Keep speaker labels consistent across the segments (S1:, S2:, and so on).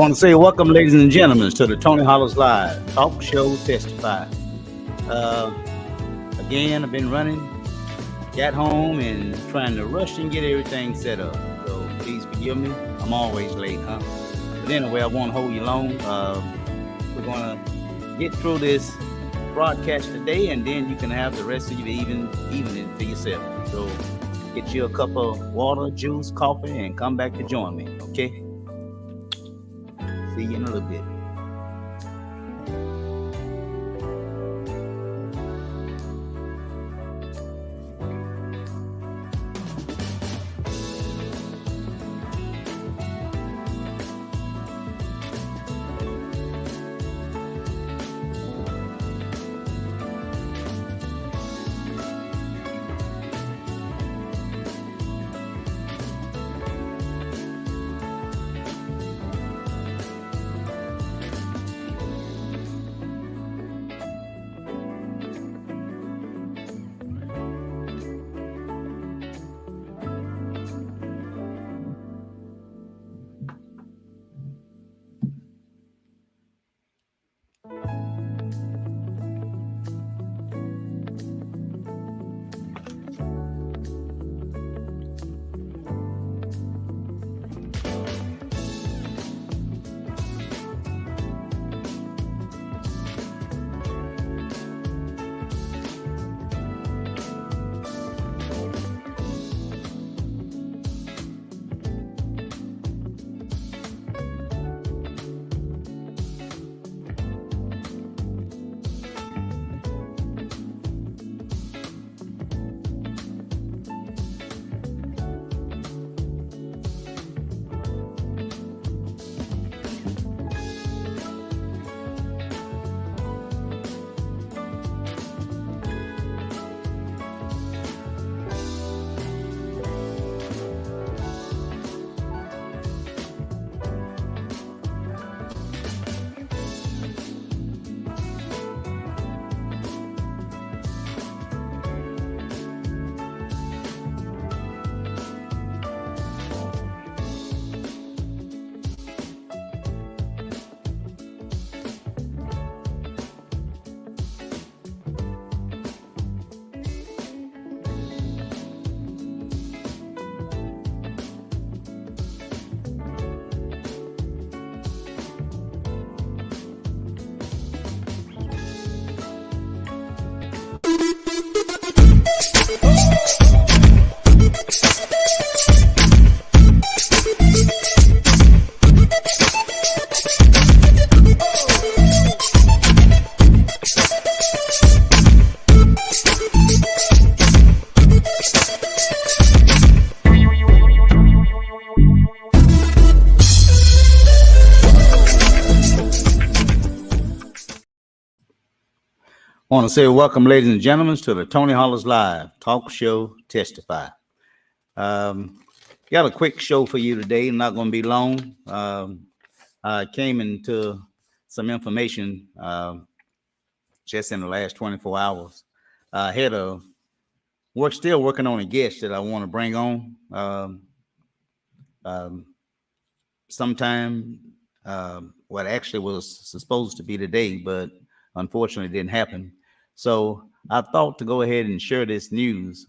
S1: I want to say welcome, ladies and gentlemen, to the Tony Hollis Live Talk Show Testify. Uh, Again, I've been running, got home, and trying to rush and get everything set up. So please forgive me. I'm always late, huh? But anyway, I won't hold you long. We're going to get through this broadcast today, and then you can have the rest of your evening to yourself. So get you a cup of water, juice, coffee, and come back to join me, okay? See you in a little bit. I want to say welcome, ladies and gentlemen, to the Tony Hollis Live Talk Show Testify. Got a quick show for you today, not going to be long. I came into some information just in the last 24 hours. I had still working on a guest that I want to bring on sometime. What actually was supposed to be today, but unfortunately didn't happen. So I thought to go ahead and share this news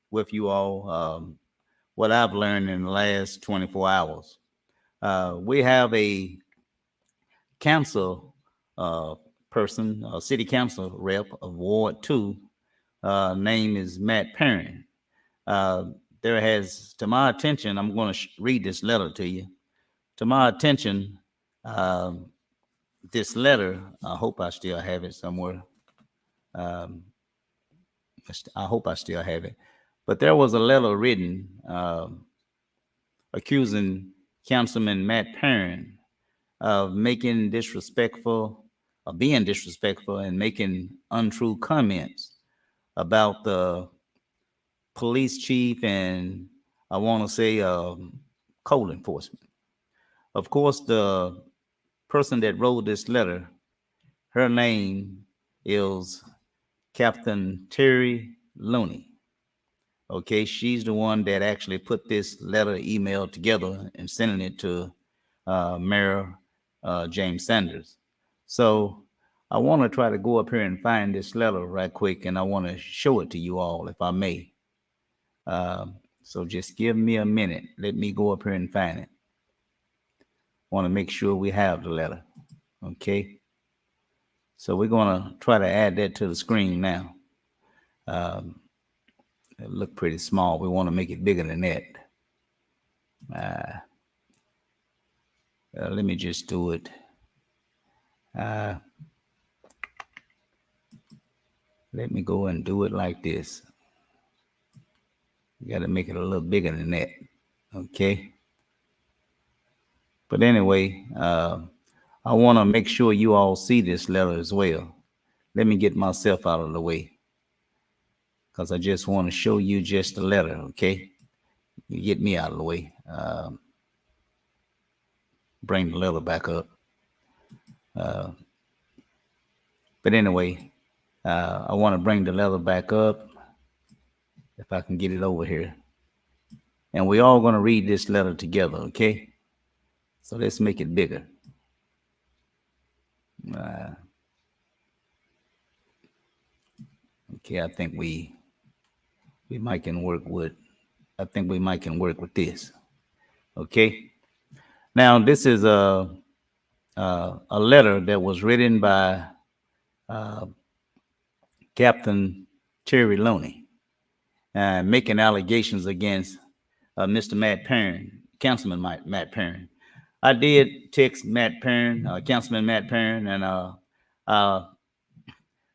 S1: with you all, what I've learned in the last 24 hours. We have a council person, a city council rep of Ward 2, name is Matt Perrin. There has, to my attention, I'm going to read this letter to you. To my attention, this letter, I hope I still have it somewhere. I hope I still have it. But there was a letter written accusing Councilman Matt Perrin of being disrespectful and making untrue comments about the police chief and I want to say code enforcement. Of course, the person that wrote this letter, her name is Captain Terry Looney. Okay, she's the one that actually put this letter email together and sending it to Mayor James Sanders. So I want to try to go up here and find this letter right quick, and I want to show it to you all, if I may. So just give me a minute. Let me go up here and find it. Want to make sure we have the letter. Okay. So we're going to try to add that to the screen now. It look pretty small. We want to make it bigger than that. Let me just do it. Let me go and do it like this. You got to make it a little bigger than that. Okay. But anyway, I want to make sure you all see this letter as well. Let me get myself out of the way, because I just want to show you just the letter. Okay. You get me out of the way. Bring the letter back up. But anyway, I want to bring the letter back up, if I can get it over here. And we're all going to read this letter together, okay? So let's make it bigger. Okay, I think we might can work with. I think we might can work with this. Okay. Now this is a letter that was written by Captain Terry Loney, making allegations against Mr. Matt Perrin, Councilman Matt Perrin. I did text Matt Perrin, Councilman Matt Perrin, and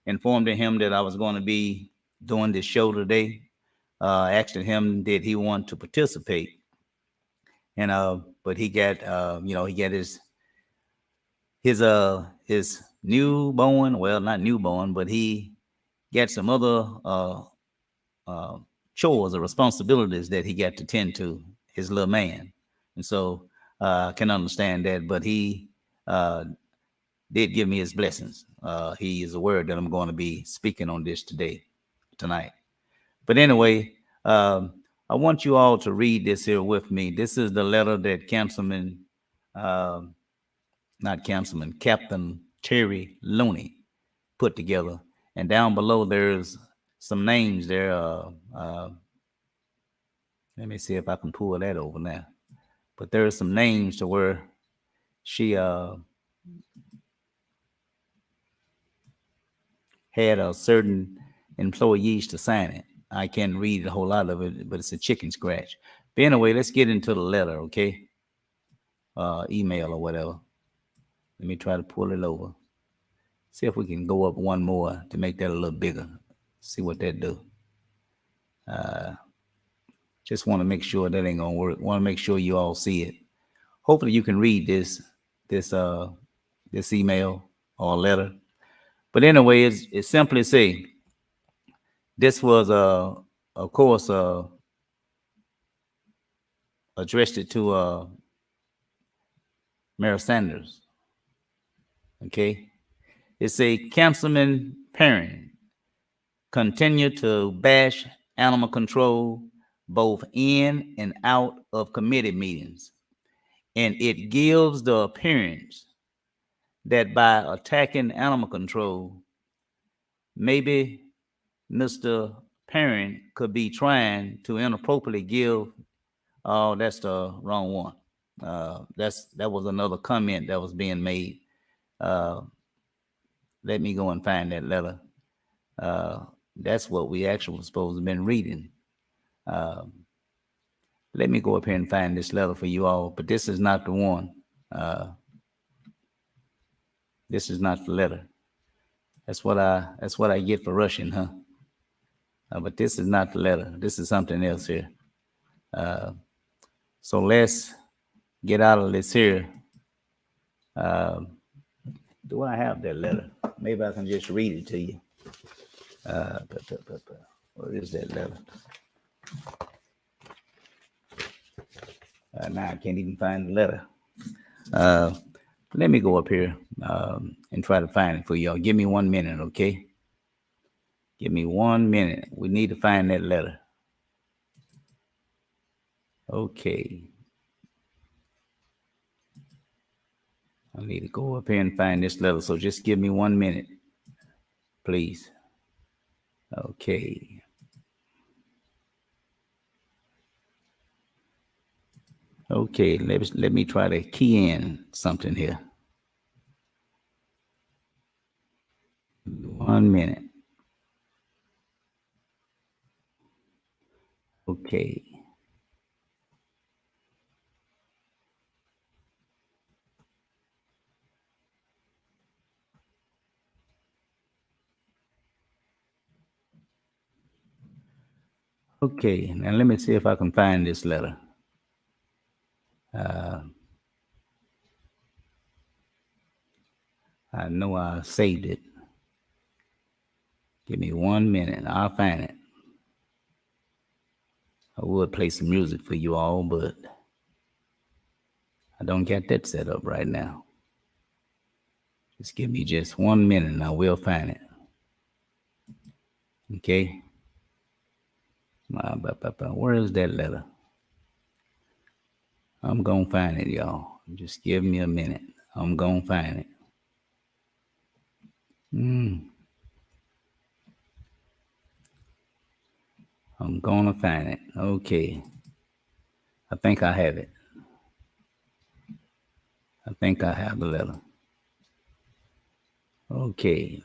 S1: informed him that I was going to be doing this show today. Asking him did he want to participate, and but he got he got his newborn, well, not newborn, but he got some other chores or responsibilities that he got to tend to, his little man. And so I can understand that, but he did give me his blessings. He is aware that I'm going to be speaking on this tonight. But anyway, I want you all to read this here with me. This is the letter that Captain Terry Loney put together. And down below, there's some names there. Let me see if I can pull that over now. But there are some names to where she had a certain employees to sign it. I can't read a whole lot of it, but it's a chicken scratch. But anyway, let's get into the letter, okay? Email or whatever. Let me try to pull it over. See if we can go up one more to make that a little bigger. See what that do. Just want to make sure that ain't gonna work. Want to make sure you all see it. Hopefully you can read this email or letter. But anyway, it simply say, this was of course addressed it to Mayor Sanders. Okay. It say, Councilman Perrin continue to bash animal control both in and out of committee meetings. And it gives the appearance that by attacking animal control, maybe Mr. Perrin could be trying to inappropriately give, oh, that's the wrong one. That was another comment that was being made. Let me go and find that letter. That's what we actually were supposed to have been reading. Let me go up here and find this letter for you all, but this is not the one. This is not the letter. That's what I get for rushing, huh? But this is not the letter. This is something else here. So let's get out of this here. Do I have that letter? Maybe I can just read it to you. Where is that letter? Now I can't even find the letter. Let me go up here and try to find it for y'all. Give me 1 minute, okay? Give me 1 minute. We need to find that letter. Okay. I need to go up here and find this letter. So just give me 1 minute, please. Okay. Okay, let me try to key in something here. 1 minute. Okay. Okay, now let me see if I can find this letter. I know I saved it. Give me 1 minute. I'll find it. I would play some music for you all, but I don't get that set up right now. Just give me just 1 minute and I will find it. Okay? Where is that letter? I'm going to find it, y'all. Just give me a minute. I'm going to find it. I'm going to find it. Okay. I think I have it. I think I have the letter. Okay.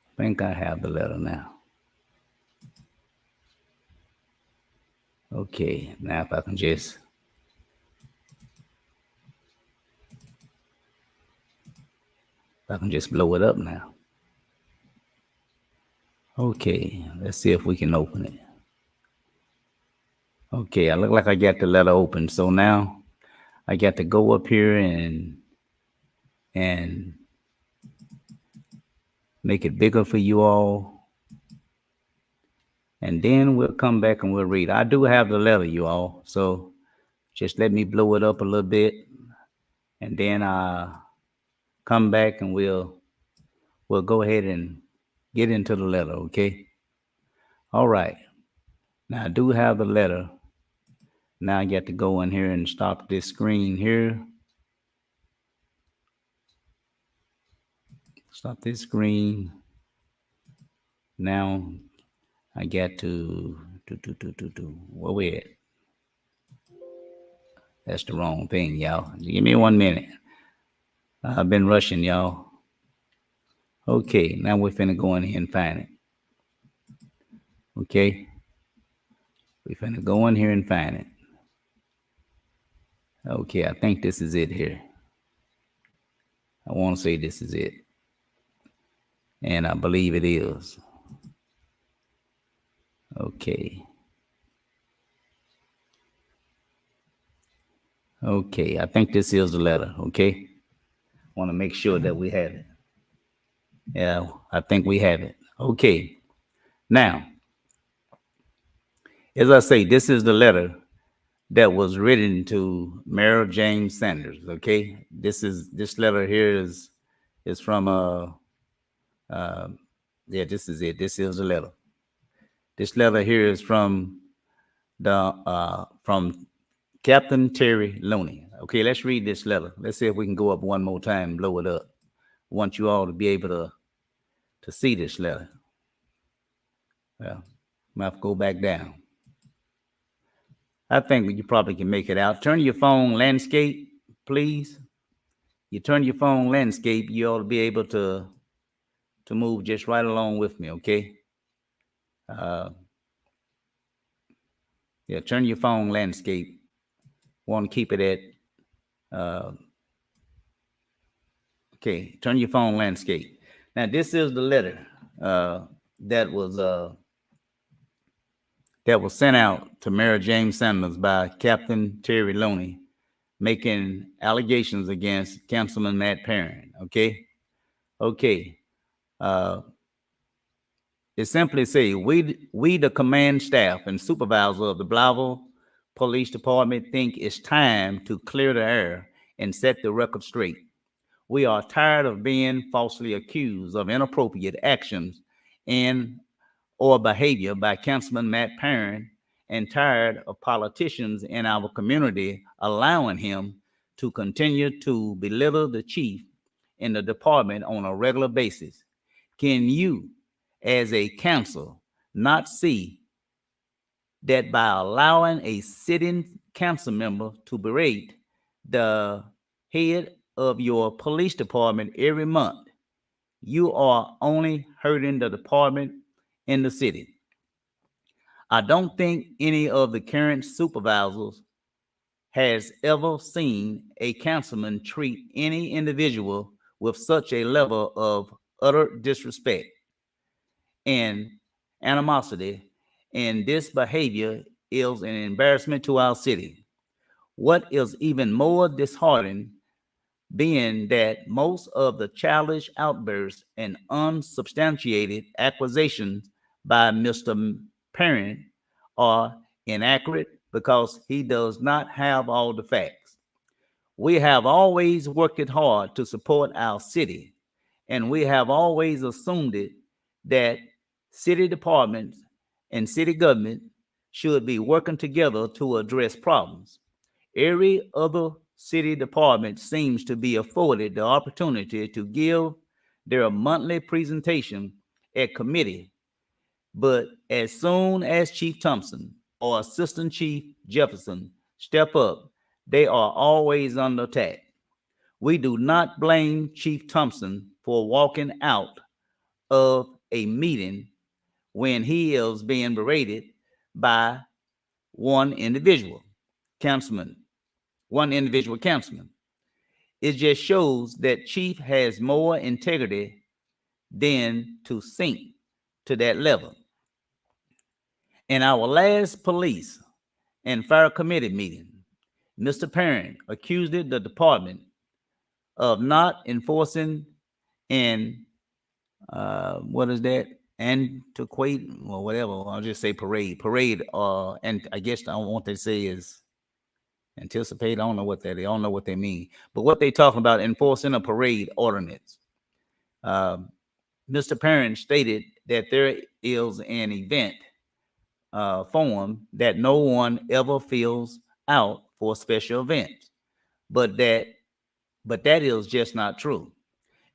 S1: I think I have the letter now. Okay. Now if I can just blow it up now. Okay, let's see if we can open it. Okay, I look like I got the letter open. So now I got to go up here and make it bigger for you all. And then we'll come back and we'll read. I do have the letter, you all. So just let me blow it up a little bit. And then I'll come back and we'll go ahead and get into the letter, okay? All right. Now I do have the letter. Now I got to go in here and stop this screen here. Stop this screen. Now I got to where we at? That's the wrong thing, y'all. Give me 1 minute. I've been rushing, y'all. Okay, now we're finna go in here and find it. Okay? We're finna go in here and find it. Okay, I think this is it here. I want to say this is it. And I believe it is. Okay. Okay, I think this is the letter, okay? Want to make sure that we have it. Yeah, I think we have it. Okay. Now, as I say, this is the letter that was written to Mayor James Sanders, okay? This letter here is from this is it. This is the letter. This letter here is from from Captain Terry Looney. Okay, let's read this letter. Let's see if we can go up one more time and blow it up. I want you all to be able to see this letter. Well, I'm gonna have to go back down. I think you probably can make it out. Turn your phone landscape, please. You turn your phone landscape, you ought to be able to move just right along with me, okay? Yeah, turn your phone landscape. Want to keep it at okay, turn your phone landscape. Now this is the letter that was sent out to Mayor James Sanders by Captain Terry Looney, making allegations against Councilman Matt Perrin. Okay. It simply say, we the command staff and supervisor of the Blytheville Police Department think it's time to clear the air and set the record straight. We are tired of being falsely accused of inappropriate actions and or behavior by Councilman Matt Perrin and tired of politicians in our community allowing him to continue to belittle the chief in the department on a regular basis. Can you, as a council, not see that by allowing a sitting council member to berate the head of your police department every month, you are only hurting the department in the city? I don't think any of the current supervisors has ever seen a councilman treat any individual with such a level of utter disrespect and animosity, and this behavior is an embarrassment to our city. What is even more disheartening being that most of the childish outbursts and unsubstantiated accusations by Mr. Parent are inaccurate because he does not have all the facts. We have always worked it hard to support our city, and we have always assumed it that city departments and city government should be working together to address problems. Every other city department seems to be afforded the opportunity to give their monthly presentation at committee, but as soon as Chief Thompson or Assistant Chief Jefferson step up, they are always under attack. We do not blame Chief Thompson for walking out of a meeting when he is being berated by one individual councilman, councilman. It just shows that Chief has more integrity than to sink to that level. In our last police and fire committee meeting, Mr. Parent accused the department of not enforcing and what is that? Antiquate or whatever. I'll just say parade. And I guess I don't want to say is anticipate. I don't know what that is. I don't know what they mean. But what they talking about enforcing a parade ordinance. Mr. Parent stated that there is an event form that no one ever fills out for special events, but that is just not true.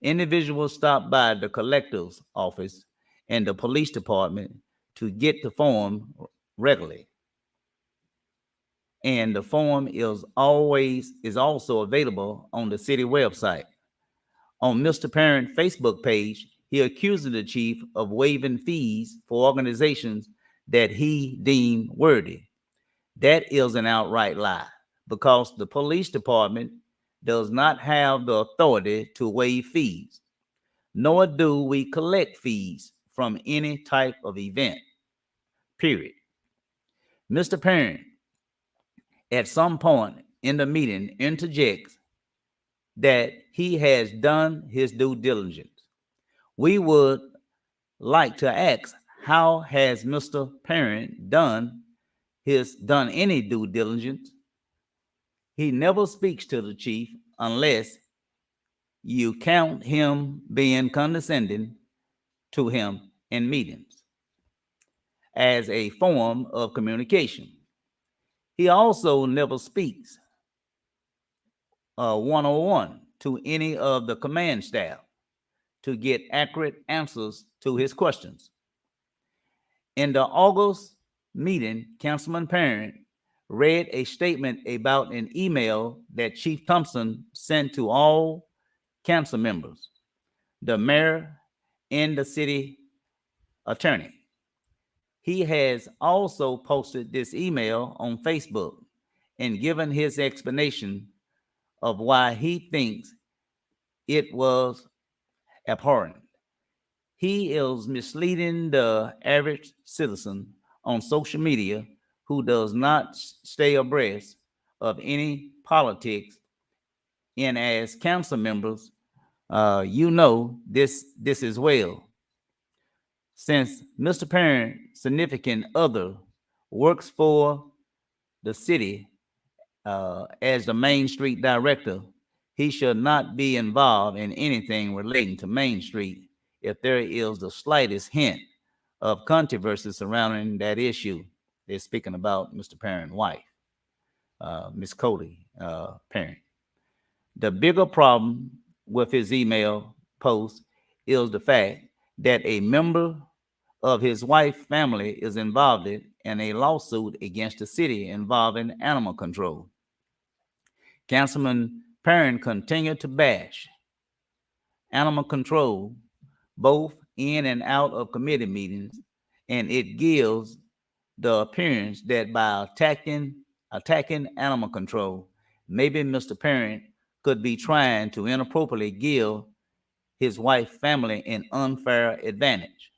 S1: Individuals stop by the collector's office and the police department to get the form regularly, and the form is also available on the city website. On Mr. Parent's Facebook page, he accuses the chief of waiving fees for organizations that he deemed worthy. That is an outright lie, because the police department does not have the authority to waive fees, nor do we collect fees from any type of event, period. Mr. Parent, at some point in the meeting, interjects that he has done his due diligence. We would like to ask, how has Mr. Parent done any due diligence? He never speaks to the chief unless you count him being condescending to him in meetings as a form of communication. He also never speaks one-on-one to any of the command staff to get accurate answers to his questions. In the August meeting, Councilman Parent read a statement about an email that Chief Thompson sent to all council members, the mayor, and the city attorney. He has also posted this email on Facebook and given his explanation of why he thinks it was abhorrent. He is misleading the average citizen on social media who does not stay abreast of any politics. And as council members, you know this as well. Since Mr. Parent's significant other works for the city as the Main Street director, he should not be involved in anything relating to Main Street if there is the slightest hint of controversy surrounding that issue. They're speaking about Mr. Parent's wife, Miss Cody Parent. The bigger problem with his email post is the fact that a member of his wife's family is involved in a lawsuit against the city involving animal control. Councilman Parent continued to bash animal control both in and out of committee meetings, and it gives the appearance that by attacking animal control, maybe Mr. Parent could be trying to inappropriately give his wife's family an unfair advantage.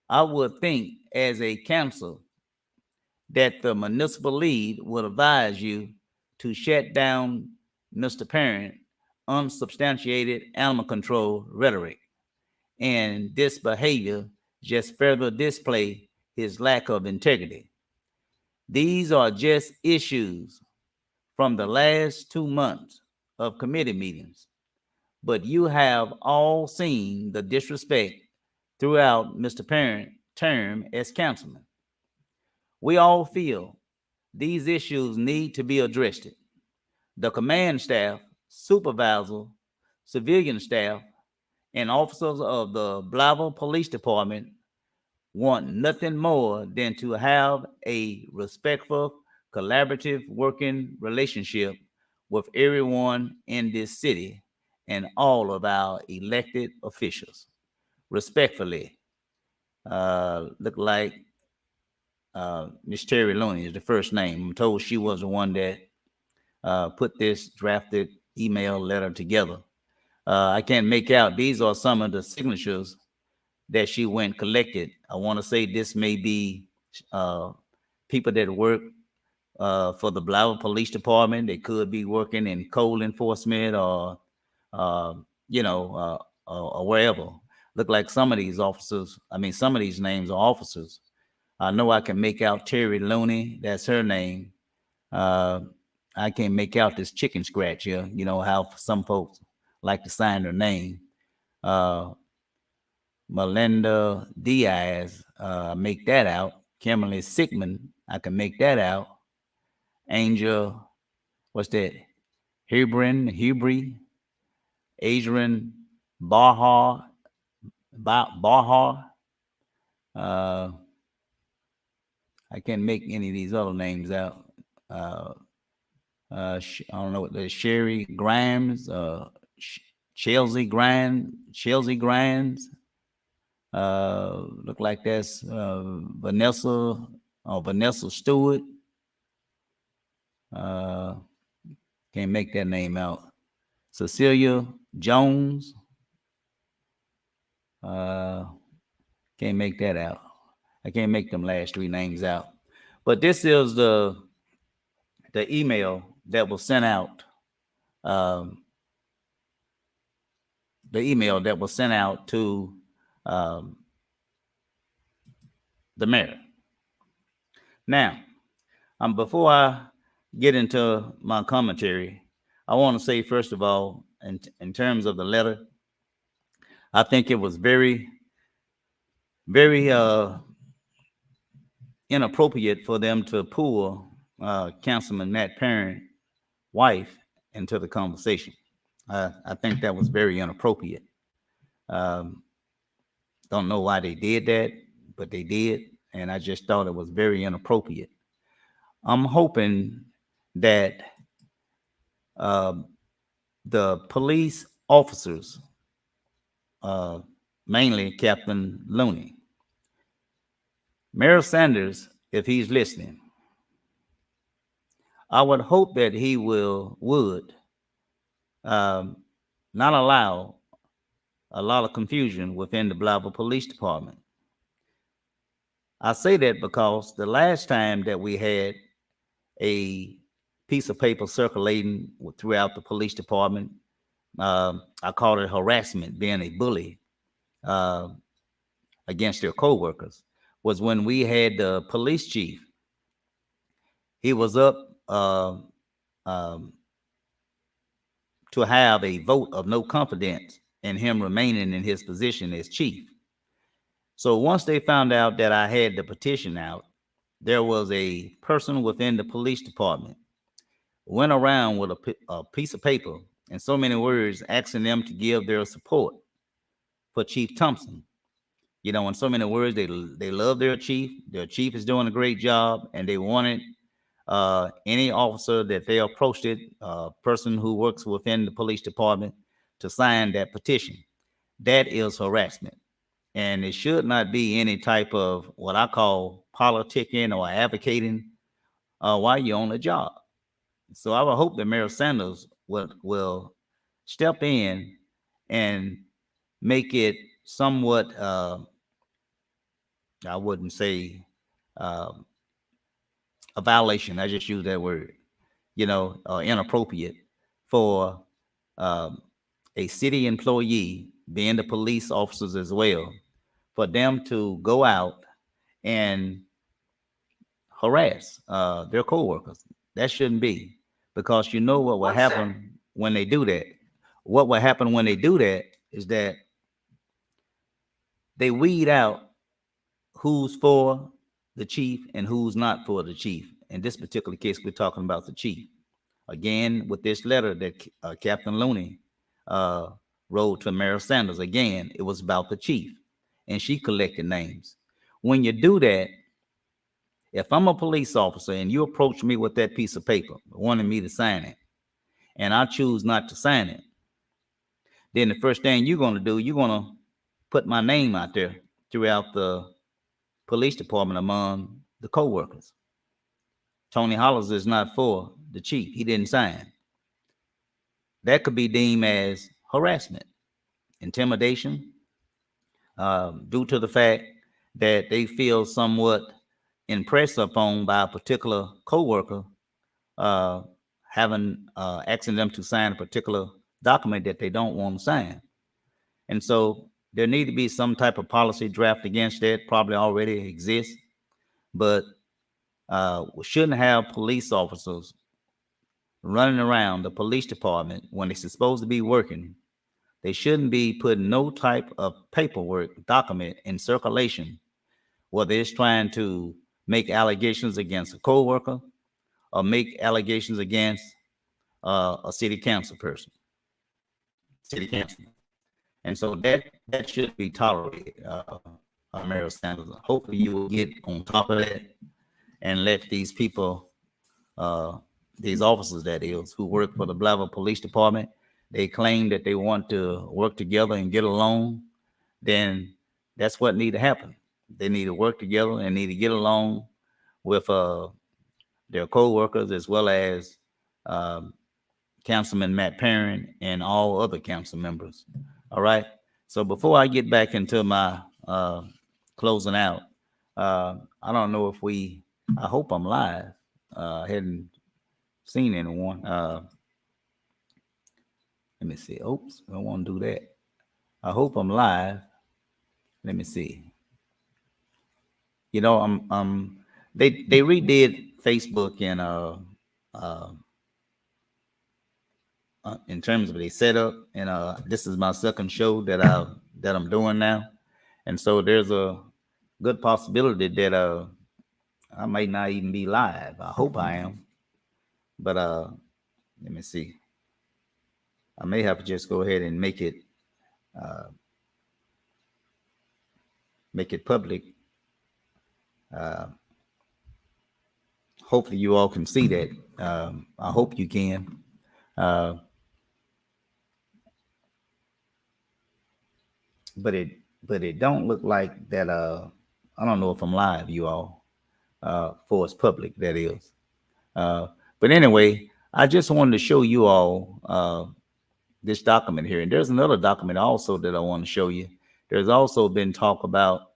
S1: I would think as a council that the municipal lead would advise you to shut down Mr. Parent unsubstantiated animal control rhetoric. And this behavior just further display his lack of integrity. These are just issues from the last 2 months of committee meetings, but you have all seen the disrespect throughout Mr. Parent's term as councilman. We all feel these issues need to be addressed. The command staff, supervisor, civilian staff, and officers of the Blytheville Police Department want nothing more than to have a respectful, collaborative working relationship with everyone in this city and all of our elected officials. Respectfully, look like Miss Terry Looney is the first name. I'm told she was the one that put this drafted email letter together. I can't make out. These are some of the signatures that she went collected. I want to say this may be people that work for the Blytheville Police Department. They could be working in code enforcement or, or wherever. Look like some of these officers, some of these names are officers. I know I can make out Terry Looney. That's her name. I can't make out this chicken scratch here. You know how some folks like to sign their name. Melinda Diaz, make that out. Kimberly Sigmund, I can make that out. Angel, what's that? Hubry, Adrian Barha. I can't make any of these other names out. I don't know what the Sherry Grimes, Chelsea Grimes. Look like that's Vanessa Stewart. Can't make that name out. Cecilia Jones. Can't make that out. I can't make them last three names out. But this is the email that was sent out. The email that was sent out to the mayor. Now, before I get into my commentary, I want to say, first of all, in terms of the letter, I think it was very, very inappropriate for them to pull Councilman Matt Parent's wife into the conversation. I think that was very inappropriate. Don't know why they did that, but they did, and I just thought it was very inappropriate. I'm hoping that the police officers, mainly Captain Looney, Mayor Sanders, if he's listening, I would hope that he would not allow a lot of confusion within the Blytheville Police Department. I say that because the last time that we had a piece of paper circulating throughout the police department, I call it harassment, being a bully against their co-workers, was when we had the police chief. He was up to have a vote of no confidence in him remaining in his position as chief. So once they found out that I had the petition out, there was a person within the police department went around with a piece of paper and so many words asking them to give their support for Chief Thompson. You know, in so many words, they love their chief. Their chief is doing a great job, and they wanted any officer that they approached it, person who works within the police department, to sign that petition. That is harassment, and it should not be any type of what I call politicking or advocating while you're on the job. So I would hope that Mayor Sanders will step in and make it somewhat, I wouldn't say uh, a violation. I just use that word, inappropriate for um, a city employee, being the police officers as well, for them to go out and harass their coworkers. That shouldn't be, because you know what will happen when they do that. What will happen when they do that is that they weed out who's for the chief and who's not for the chief. In this particular case, we're talking about the chief. Again, with this letter that Captain Looney uh, wrote to Mayor Sanders, again, it was about the chief, and she collected names. When you do that, if I'm a police officer and you approach me with that piece of paper, wanting me to sign it, and I choose not to sign it, then the first thing you're going to do, you're going to put my name out there throughout the police department among the co-workers. Tony Hollins is not for the chief. He didn't sign. That could be deemed as harassment, intimidation, due to the fact that they feel somewhat impressed upon by a particular co-worker uh, asking them to sign a particular document that they don't want to sign. And so there need to be some type of policy draft against that, probably already exists, but we shouldn't have police officers running around the police department when they're supposed to be working. They shouldn't be putting no type of paperwork document in circulation, whether it's trying to make allegations against a coworker or make allegations against a city council person, city councilman. And so that should be tolerated, Mayor Sanders. Hopefully you will get on top of that and let these people, these officers that is, who work for the Blytheville Police Department, they claim that they want to work together and get along, then that's what need to happen. They need to work together and need to get along with their co-workers, as well as um, Councilman Matt Perrin and all other council members. All right. So before I get back into my closing out, I don't know if I hope I'm live. I hadn't seen anyone. Let me see. Oops, I don't want to do that. I hope I'm live. Let me see. You know, they redid Facebook and in terms of the setup, and this is my second show that I'm doing now, and so there's a good possibility that I may not even be live. I hope I am, but let me see. I may have to just go ahead and make it public. Hopefully you all can see that. I hope you can. But it don't look like that. I don't know if I'm live, you all, for it's public, that is. But anyway, I just wanted to show you all this document here. And there's another document also that I want to show you. There's also been talk about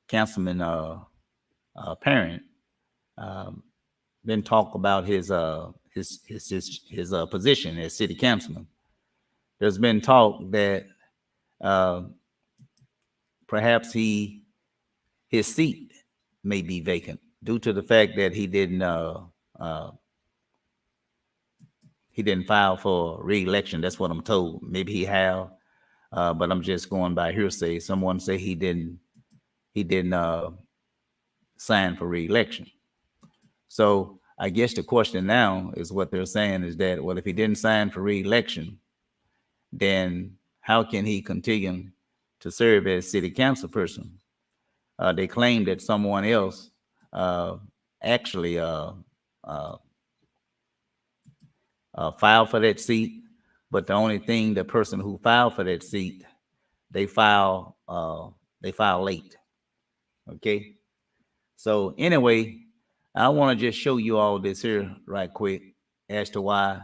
S1: Councilman Parent, been talk about his position as city councilman. There's been talk that perhaps his seat may be vacant due to the fact that he didn't file for re-election. That's what I'm told. Maybe he have, but I'm just going by hearsay. Someone say he didn't sign for re-election. So I guess the question now is what they're saying is that, well, if he didn't sign for re-election, then how can he continue to serve as city council person? They claim that someone else actually filed for that seat, but the only thing, the person who filed for that seat, they file late. Okay. So anyway, I want to just show you all this here right quick as to why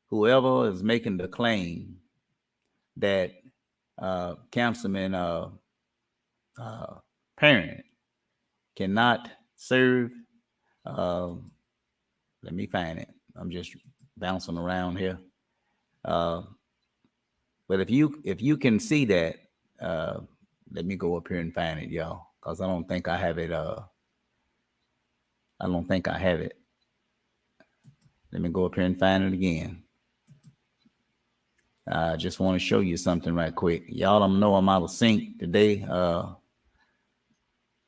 S1: whoever is making the claim that Councilman Parent cannot serve. Let me find it. I'm just bouncing around here. But if you can see that, let me go up here and find it, y'all, because I don't think I have it. I don't think I have it. Let me go up here and find it again. I just want to show you something right quick. Y'all don't know I'm out of sync today.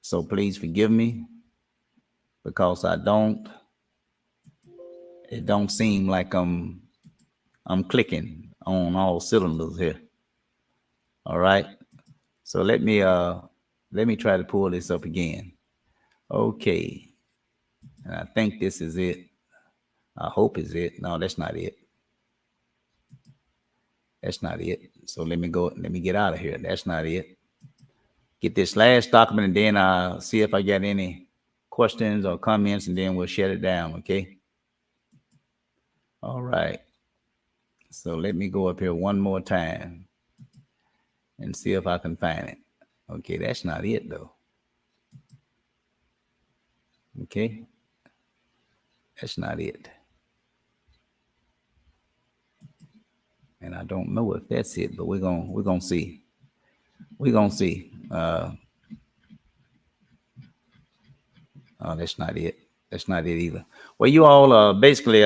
S1: So please forgive me because it don't seem like I'm clicking on all cylinders here. All right. So let me try to pull this up again. Okay. And I think this is it. I hope it's it. No, that's not it. That's not it. So let me get out of here. That's not it. Get this last document and then I'll see if I got any questions or comments and then we'll shut it down. Okay. All right. So let me go up here one more time and see if I can find it. Okay. That's not it though. Okay. That's not it. And I don't know if that's it, but we're gonna see. We're gonna see. Oh, that's not it. That's not it either. Well, you all basically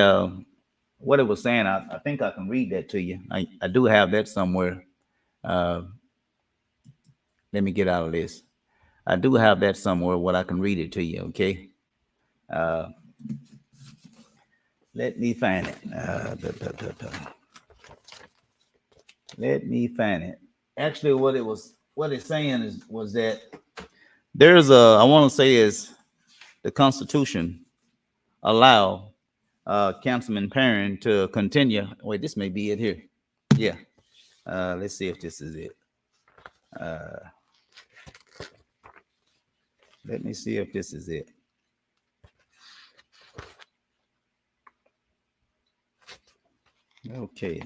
S1: what it was saying, I think I can read that to you. I do have that somewhere. Let me get out of this. I do have that somewhere what I can read it to you, okay? Let me find it. Let me find it. Actually, what it's saying was that there's I want to say is the Constitution allow Councilman Perrin to continue. Wait, this may be it here. Yeah. Let's see if this is it. Let me see if this is it. Okay.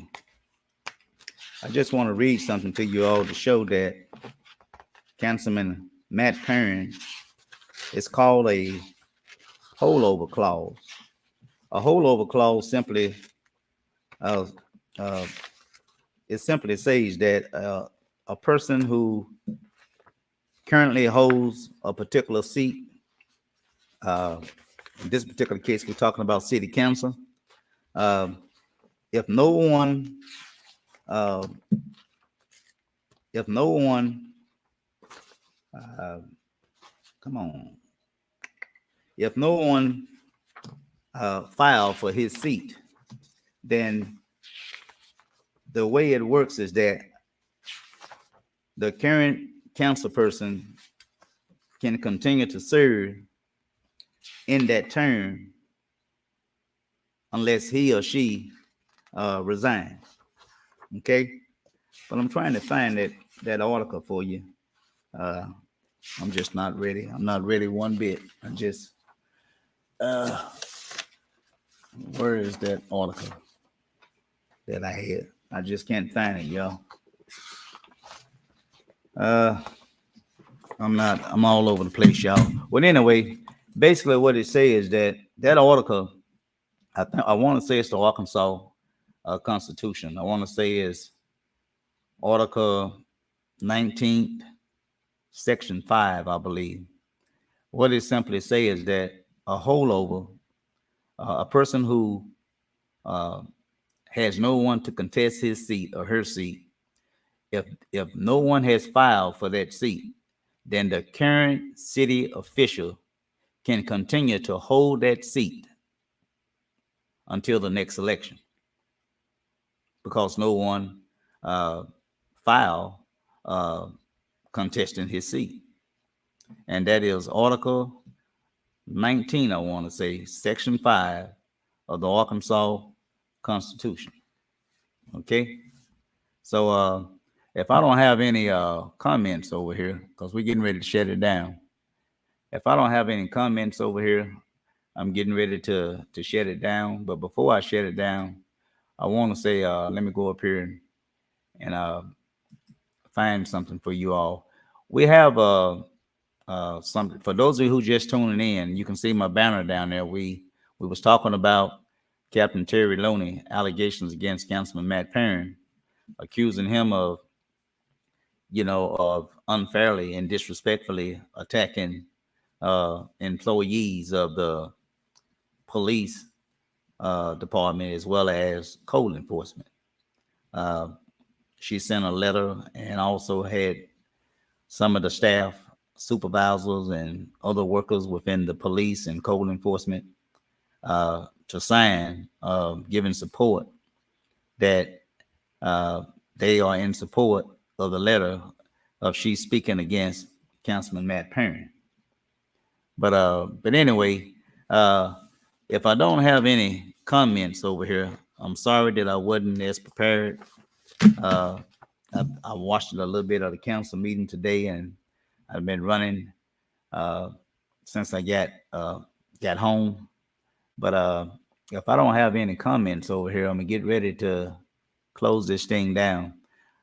S1: I just want to read something to you all to show that Councilman Matt Perrin is called a holdover clause. A holdover clause simply it simply says that a person who currently holds a particular seat, in this particular case, we're talking about city council. If no one filed for his seat, then the way it works is that the current council person can continue to serve in that term unless he or she resigns. Okay, but I'm trying to find that article for you. I'm just not ready. I'm not ready one bit. I just where is that article that I had? I just can't find it, y'all. I'm all over the place, y'all. Well, anyway, basically what it says is that article, I want to say it's the Arkansas Constitution. I want to say is Article 19th, Section 5, I believe. What it simply says is that a holdover, a person who has no one to contest his seat or her seat, if no one has filed for that seat, then the current city official can continue to hold that seat until the next election because no one filed contesting his seat. And that is Article 19, I want to say, Section 5 of the Arkansas Constitution. Okay? So if I don't have any comments over here, because we're getting ready to shut it down. If I don't have any comments over here, I'm getting ready to shut it down. But before I shut it down, I want to say, let me go up here and find something for you all. We have something for those of you who just tuning in. You can see my banner down there. We was talking about Captain Terry Loney allegations against Councilman Matt Perrin, accusing him of, of unfairly and disrespectfully attacking employees of the police department as well as code enforcement. She sent a letter and also had some of the staff, supervisors, and other workers within the police and code enforcement to sign, giving support that they are in support of the letter of she speaking against Councilman Matt Perrin. But anyway, if I don't have any comments over here, I'm sorry that I wasn't as prepared. I watched a little bit of the council meeting today, and I've been running since I got home. But if I don't have any comments over here, I'm gonna get ready to close this thing down.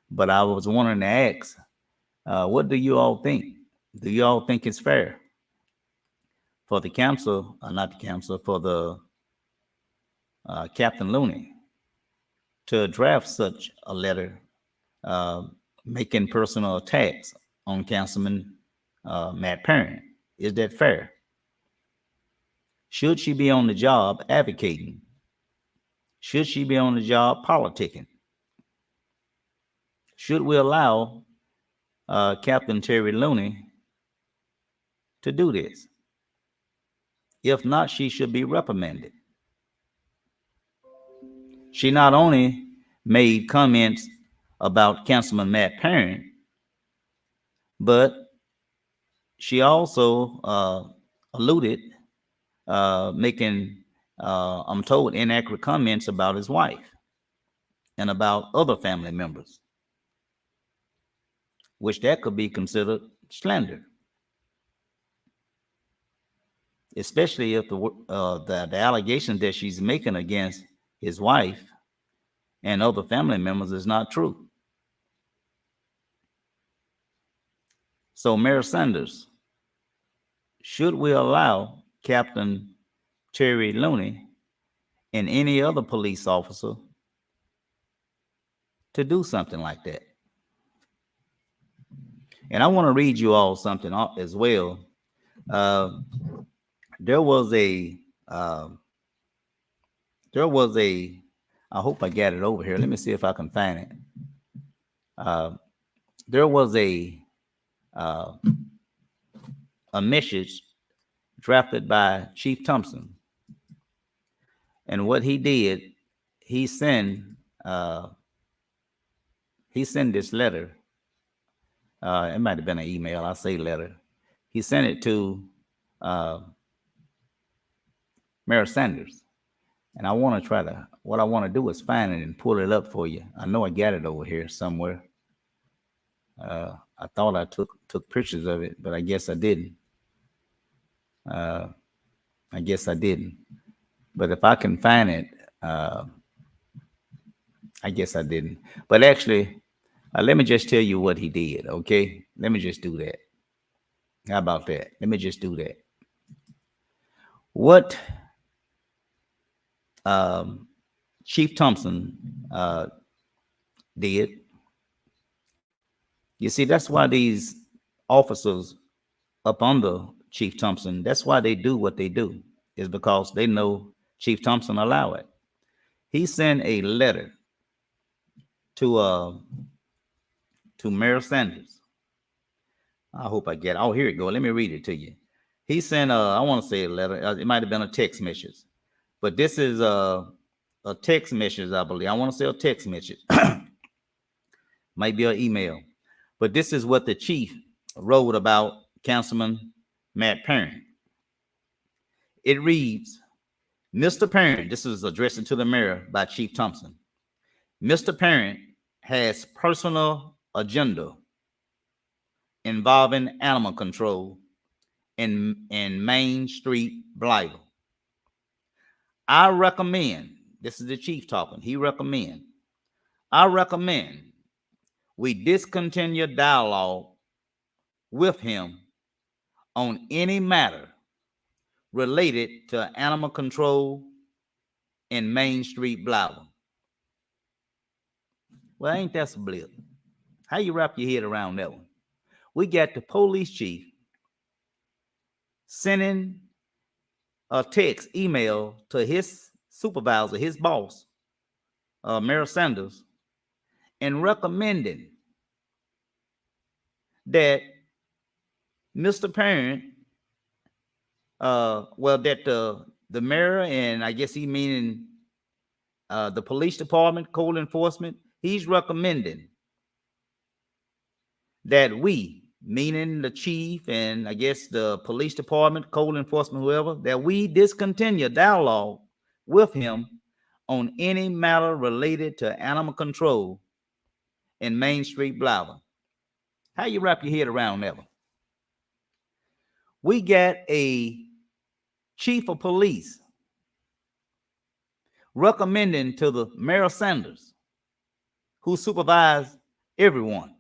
S1: But I was wanting to ask, what do you all think? Do you all think it's fair for the council, not the council, for the Captain Looney to draft such a letter making personal attacks on Councilman Matt Perrin? Is that fair? Should she be on the job advocating? Should she be on the job politicking? Should we allow Captain Terry Looney to do this? If not, she should be reprimanded. She not only made comments about Councilman Matt Perrin, but she also alluded, making, I'm told, inaccurate comments about his wife and about other family members, which that could be considered slander, especially if the allegations that she's making against his wife and other family members is not true. So, Mayor Sanders, should we allow Captain Terry Looney and any other police officer to do something like that? And I want to read you all something as well. There was a, I hope I got it over here. Let me see if I can find it. There was a message drafted by Chief Thompson. And what he did, he sent this letter. It might have been an email. I say letter. He sent it to Mayor Sanders. And I want to what I want to do is find it and pull it up for you. I know I got it over here somewhere. I thought I took pictures of it, but I guess I didn't. But if I can find it, I guess I didn't. But actually, let me just tell you what he did, okay? Let me just do that. How about that? Let me just do that. What Chief Thompson did, you see, that's why these officers up under Chief Thompson, that's why they do what they do, is because they know Chief Thompson allow it. He sent a letter to Mayor Sanders. I hope I get it. Oh, here it go. Let me read it to you. He sent I want to say a letter. It might have been a text message, but this is a text message, I believe. I want to say a text message. Might be an email. But this is what the chief wrote about Councilman Matt Perrin. It reads, Mr. Perrin, this is addressed to the mayor by Chief Thompson. Mr. Perrin has personal agenda involving animal control in Main Street, Blytheville. I recommend, this is the chief talking, I recommend we discontinue dialogue with him on any matter related to animal control in Main Street, Blytheville. Well, ain't that some blip? How you wrap your head around that one? We got the police chief sending a text, email to his supervisor, his boss, Mayor Sanders, and recommending that Mr. Perrin, that the mayor, and I guess he meaning the police department, code enforcement, he's recommending that we, meaning the chief and I guess the police department, code enforcement, whoever, that we discontinue dialogue with him on any matter related to animal control in Main Street, Blytheville. How you wrap your head around that one? We got a chief of police recommending to the Mayor Sanders, who supervised everyone,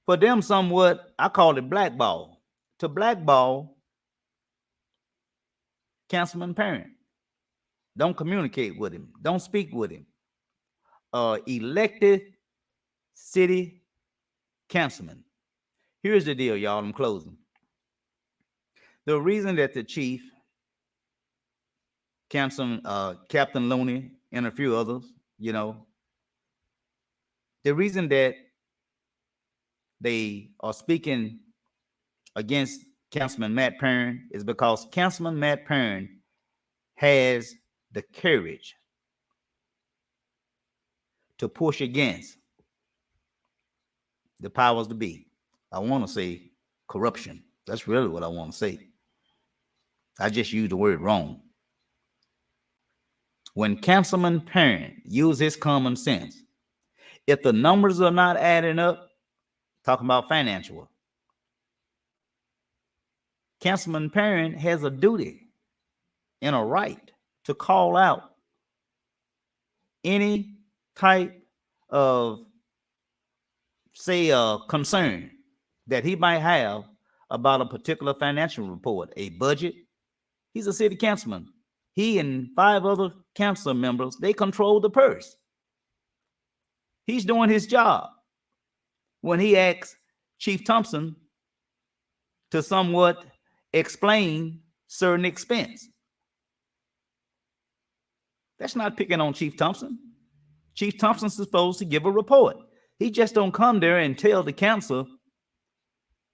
S1: for them somewhat, I call it blackball, to blackball Councilman Perrin. Don't communicate with him. Don't speak with him. Elected city councilman. Here's the deal, y'all. I'm closing. The reason that the chief, Captain Looney, and a few others, the reason that they are speaking against Councilman Matt Perrin is because Councilman Matt Perrin has the courage to push against the powers to be. I want to say corruption. That's really what I want to say. I just used the word wrong. When Councilman Perrin uses his common sense, if the numbers are not adding up, talking about financial, Councilman Perrin has a duty and a right to call out any type of, say, concern that he might have about a particular financial report, a budget. He's a city councilman. He and 5 other council members, they control the purse. He's doing his job. When he asks Chief Thompson to somewhat explain certain expense, that's not picking on Chief Thompson. Chief Thompson's supposed to give a report. He just don't come there and tell the council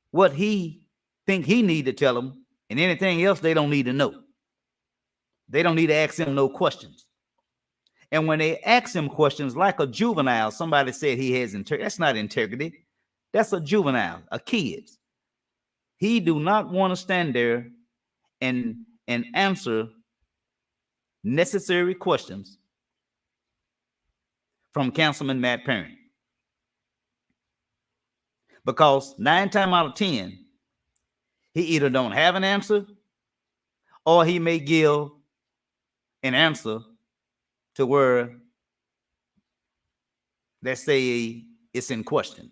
S1: what he think he need to tell them, and anything else they don't need to know. They don't need to ask him no questions. And when they ask him questions like a juvenile, somebody said he has integrity. That's not integrity. That's a juvenile, a kid. He do not want to stand there and answer necessary questions from Councilman Matt Perrin. Because 9 times out of 10, he either don't have an answer or he may give an answer to where, let's say, it's in question.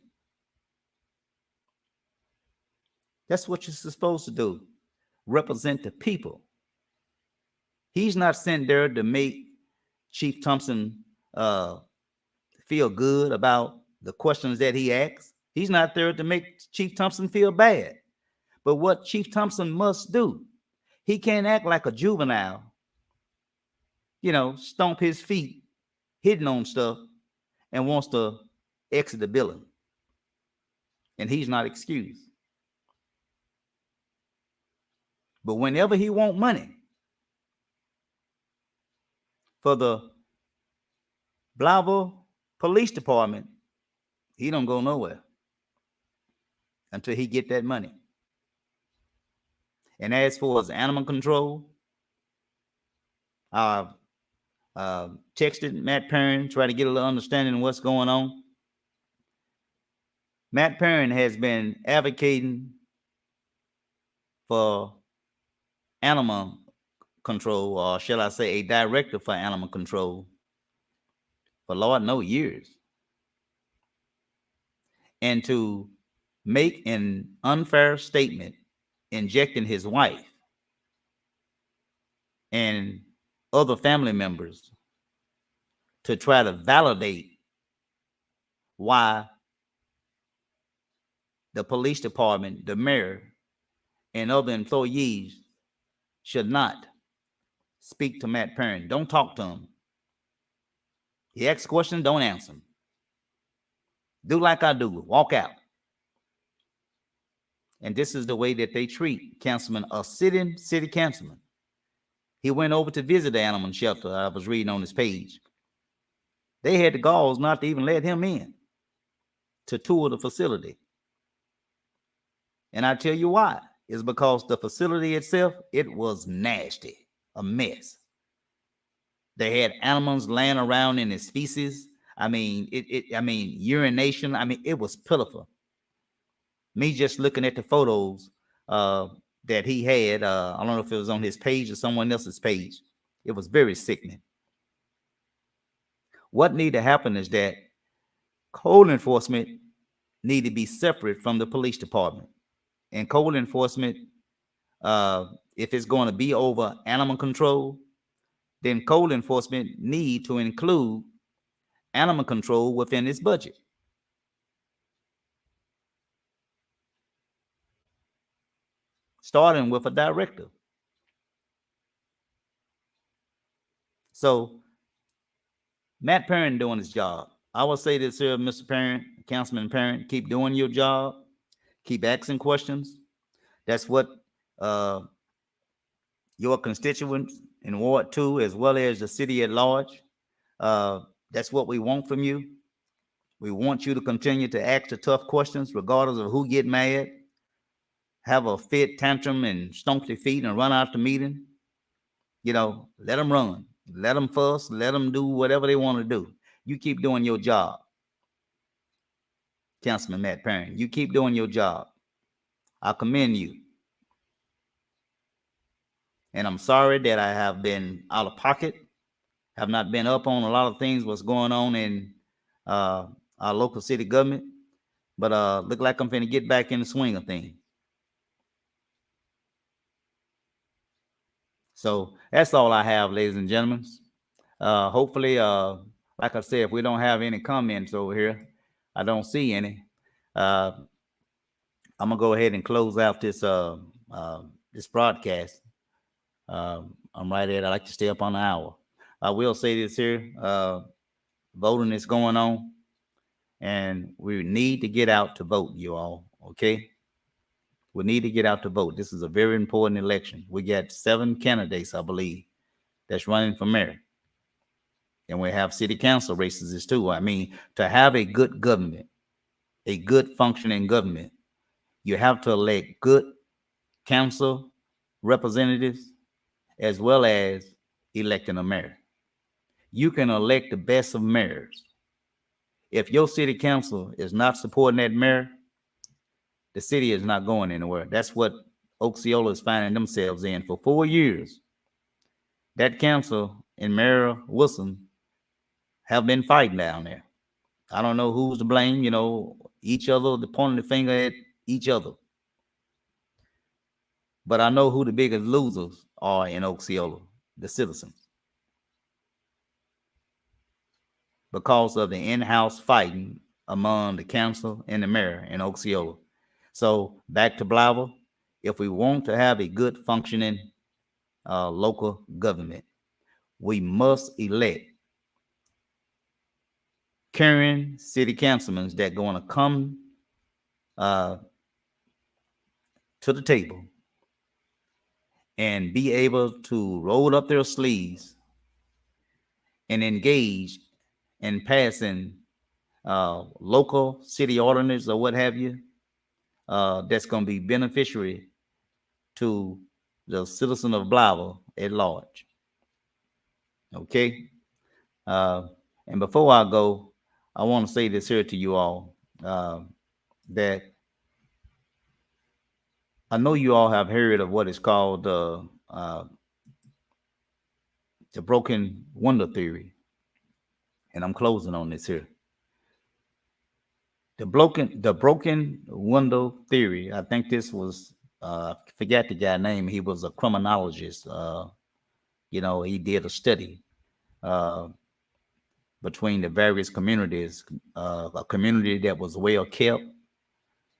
S1: That's what you're supposed to do. Represent the people. He's not sent there to make Chief Thompson feel good about the questions that he asks. He's not there to make Chief Thompson feel bad. But what Chief Thompson must do, he can't act like a juvenile, stomp his feet, hitting on stuff, and wants to exit the building. And he's not excused. But whenever he want money for the Blytheville Police Department, he don't go nowhere until he get that money. And as for his animal control, I've texted Matt Perrin, try to get a little understanding of what's going on. Matt Perrin has been advocating for animal control, or shall I say a director for animal control, for Lord knows years. And to make an unfair statement injecting his wife and other family members to try to validate why the police department, the mayor, and other employees should not speak to Matt Perrin. Don't talk to him. He asks questions, don't answer him. Do like I do, walk out. And this is the way that they treat Councilman, a sitting city councilman. He went over to visit the animal shelter. I was reading on his page. They had the galls not to even let him in to tour the facility. And I tell you why. It's because the facility itself, it was nasty, a mess. They had animals laying around in his feces. I mean, urination. I mean, it was pitiful. Me just looking at the photos that he had, I don't know if it was on his page or someone else's page. It was very sickening. What need to happen is that code enforcement need to be separate from the police department. And code enforcement, if it's going to be over animal control, then code enforcement need to include animal control within its budget. Starting with a director. So Matt Perrin doing his job. I will say this here, Mr. Perrin, Councilman Perrin, keep doing your job. Keep asking questions. That's what your constituents in Ward 2, as well as the city at large, that's what we want from you. We want you to continue to ask the tough questions, regardless of who get mad, have a fit, tantrum, and stomp their feet and run out the meeting. You know, let them run. Let them fuss. Let them do whatever they want to do. You keep doing your job. Councilman Matt Perrin, you keep doing your job. I commend you. And I'm sorry that I have been out of pocket, have not been up on a lot of things, what's going on in our local city government. But look like I'm finna get back in the swing of things. So that's all I have, ladies and gentlemen. Hopefully, like I said, if we don't have any comments over here, I don't see any. I'm gonna go ahead and close out this this broadcast. I'm right at. I like to stay up on an hour. I will say this here: voting is going on, and we need to get out to vote, you all. Okay, we need to get out to vote. This is a very important election. We got 7 candidates, I believe, that's running for mayor, and we have city council races too. I mean, to have a good government, a good functioning government, you have to elect good council representatives as well as electing a mayor. You can elect the best of mayors. If your city council is not supporting that mayor, the city is not going anywhere. That's what Osceola is finding themselves in for 4 years. That council and Mayor Wilson have been fighting down there. I don't know who's to blame, you know, each other, pointing the finger at each other. But I know who the biggest losers are in Osceola, the citizens. Because of the in-house fighting among the council and the mayor in Osceola. So back to Blytheville, if we want to have a good functioning local government, we must elect current city councilmen that are going to come to the table and be able to roll up their sleeves and engage in passing local city ordinance or what have you, that's going to be beneficiary to the citizen of Blytheville at large. Okay. Uh, and before I go, I want to say this here to you all, that I know you all have heard of what is called the broken window theory. And I'm closing on this here. The broken window theory. I think this was forget the guy's name. He was a criminologist. He did a study uh, between the various communities. A community that was well kept,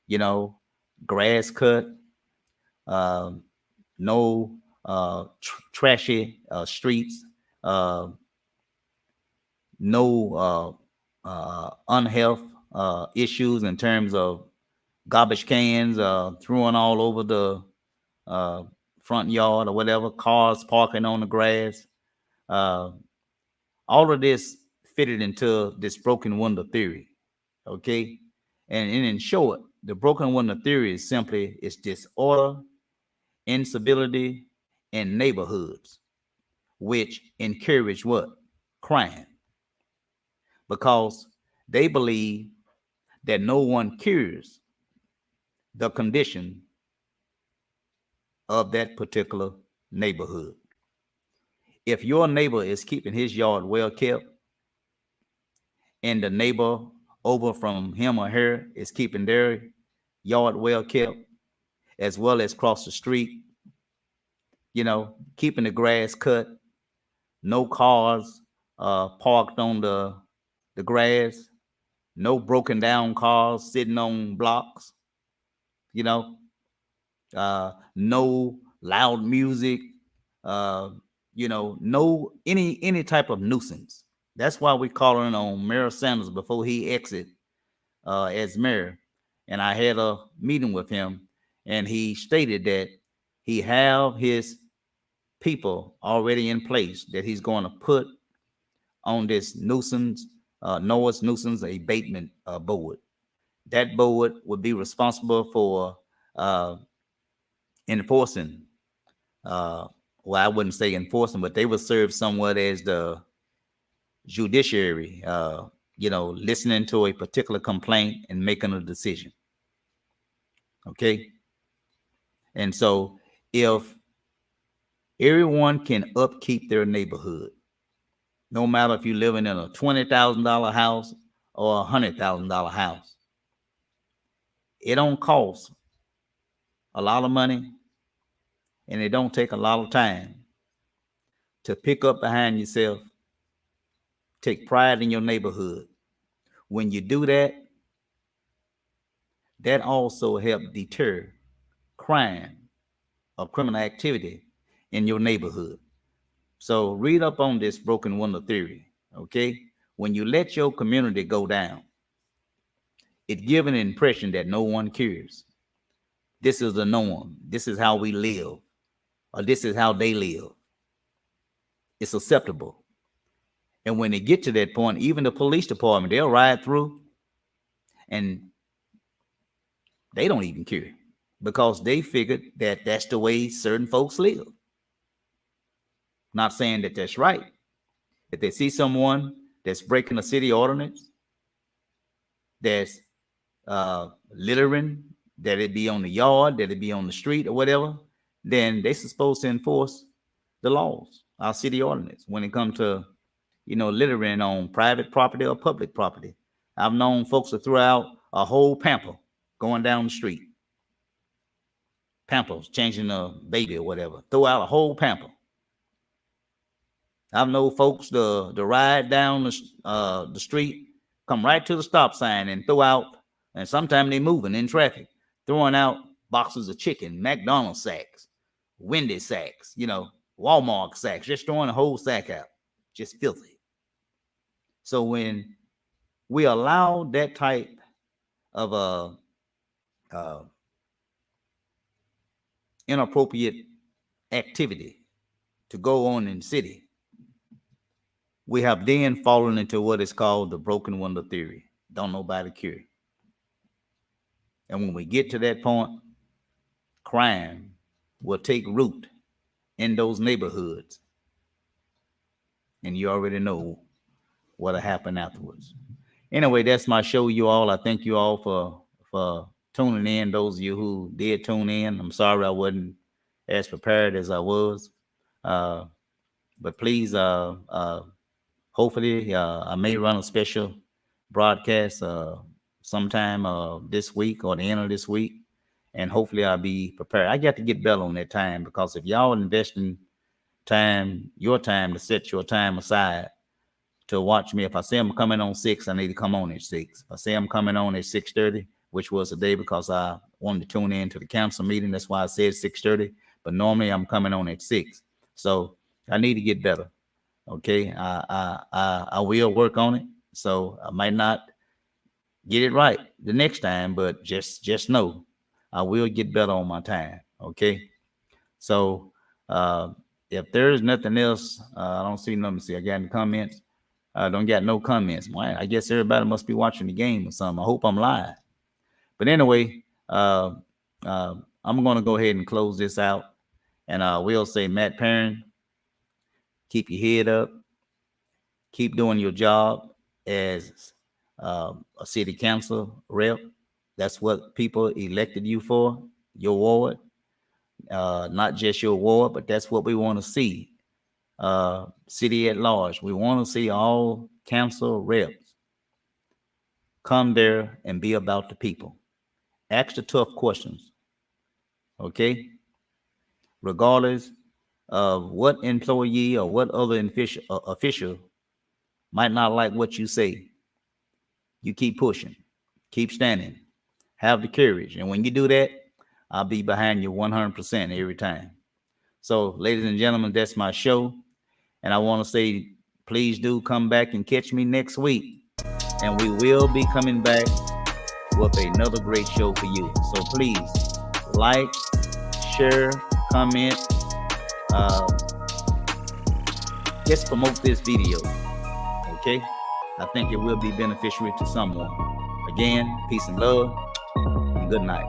S1: you know, grass cut, uh, no trashy streets, uh, no unhealth issues in terms of garbage cans thrown all over the uh, front yard or whatever, cars parking on the grass. Uh, all of this fitted into this broken window theory. Okay. And in short, the broken window theory is simply it's disorder, instability in neighborhoods, which encourage what? Crime. Because they believe that no one cures the condition of that particular neighborhood. If your neighbor is keeping his yard well kept and the neighbor over from him or her is keeping their yard well kept, as well as across the street, keeping the grass cut, no cars parked on the grass, no broken down cars sitting on blocks, you know, no loud music, uh, no any type of nuisance. That's why we calling on Mayor Sanders before he exit as mayor. And I had a meeting with him, and he stated that he have his people already in place that he's going to put on this noise nuisance abatement board. That board would be responsible for enforcing. Uh, well, I wouldn't say enforcing, but they would serve somewhat as the judiciary. Listening to a particular complaint and making a decision. Okay, and so if everyone can upkeep their neighborhood, no matter if you're living in a $20,000 house or $100,000 house, it don't cost a lot of money, and it don't take a lot of time to pick up behind yourself, take pride in your neighborhood. When you do that, that also helps deter crime or criminal activity in your neighborhood. So read up on this broken window theory, okay? When you let your community go down, it gives an impression that no one cares. This is the norm. This is how we live, or this is how they live. It's acceptable. And when they get to that point, even the police department, they'll ride through and they don't even care because they figured that that's the way certain folks live. Not saying that that's right. If they see someone that's breaking a city ordinance, that's littering, that it be on the yard, that it be on the street or whatever, then they're supposed to enforce the laws, our city ordinance, when it comes to, littering on private property or public property. I've known folks to throw out a whole pamper going down the street. Pampers, changing a baby or whatever. Throw out a whole pamper. I've known folks to ride down the street, come right to the stop sign and throw out, and sometimes they moving in traffic, throwing out boxes of chicken, McDonald's sacks, Wendy's sacks, Walmart sacks, just throwing a whole sack out. Just filthy. So when we allow that type of inappropriate activity to go on in the city, we have then fallen into what is called the broken window theory. Don't nobody care. And when we get to that point, crime will take root in those neighborhoods. And you already know what'll happen afterwards. Anyway, that's my show, you all. I thank you all for tuning in. Those of you who did tune in, I'm sorry I wasn't as prepared as I was. But please, hopefully, I may run a special broadcast sometime this week or the end of this week. And hopefully I'll be prepared. I got to get better on that time, because if y'all investing time, your time, to set your time aside to watch me. If I say I'm coming on 6, I need to come on at 6. If I say I'm coming on at 6:30, which was the day because I wanted to tune in to the council meeting, that's why I said 6:30. But normally I'm coming on at 6. So I need to get better. Okay, I will work on it. So I might not get it right the next time, but just know I will get better on my time. Okay, so if there's nothing else, I don't see nothing to see. I got any comments? Don't got no comments. Well, I guess everybody must be watching the game or something. I hope I'm live. But anyway, I'm going to go ahead and close this out. And I will say, Matt Perrin, keep your head up. Keep doing your job as a city council rep. That's what people elected you for, your ward. Not just your ward, but that's what we want to see. City at large. We want to see all council reps come there and be about the people. Ask the tough questions. Okay? Regardless of what employee or what other official might not like what you say, you keep pushing, keep standing, have the courage. And when you do that, I'll be behind you 100% every time. So, ladies and gentlemen, that's my show. And I want to say, please do come back and catch me next week. And we will be coming back with another great show for you. So please like, share, comment. Just promote this video. Okay? I think it will be beneficial to someone. Again, peace and love, and good night.